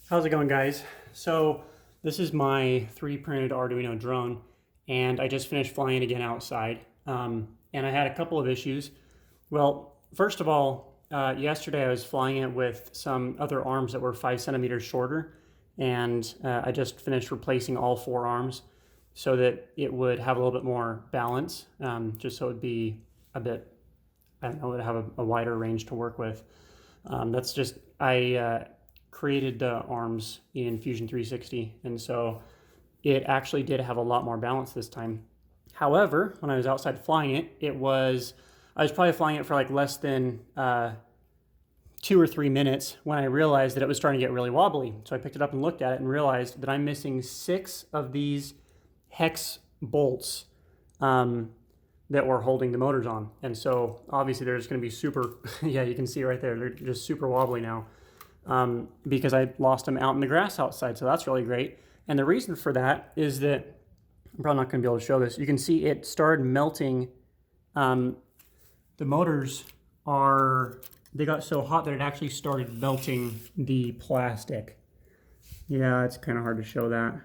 How's it going, guys? So this is my 3D printed Arduino drone, and I just finished flying it again outside. And I had a couple of issues. Well, first of all, yesterday I was flying it with some other arms that were 5 centimeters shorter, and I just finished replacing all 4 arms so that it would have a little bit more balance, just so it would be a bit, I don't know, it would have a wider range to work with. That's just, I created the arms in Fusion 360, and so it actually did have a lot more balance this time. However, when I was outside flying it, I was probably flying it for like less than 2 or 3 minutes when I realized that it was starting to get really wobbly. So I picked it up and looked at it and realized that I'm missing 6 of these hex bolts that were holding the motors on. And so obviously they're just going to be super, yeah, you can see right there, they're just super wobbly now. Because I lost them out in the grass outside, so that's really great. And the reason for that is that, I'm probably not going to be able to show this, you can see it started melting. The motors they got so hot that it actually started melting the plastic. Yeah, it's kind of hard to show that.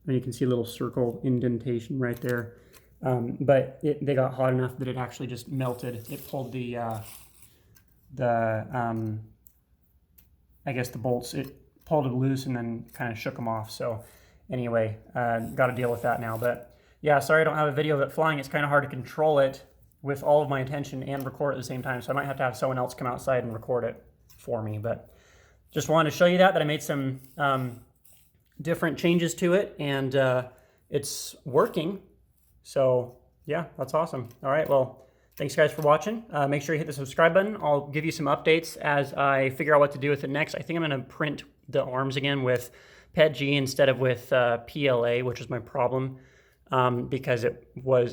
And you can see a little circle indentation right there. But they got hot enough that it actually just melted. It pulled I guess the bolts, it pulled it loose and then kind of shook them off. So anyway, got to deal with that now. But yeah, sorry I don't have a video of it flying. It's kind of hard to control it with all of my attention and record at the same time. So I might have to have someone else come outside and record it for me. But just wanted to show you that I made some different changes to it, and it's working. So yeah, that's awesome. All right, well, thanks guys for watching. Make sure you hit the subscribe button. I'll give you some updates as I figure out what to do with it next. I think I'm going to print the arms again with PETG instead of with PLA, which is my problem, because it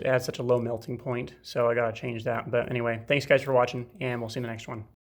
had such a low melting point. So I got to change that. But anyway, thanks guys for watching, and we'll see you in the next one.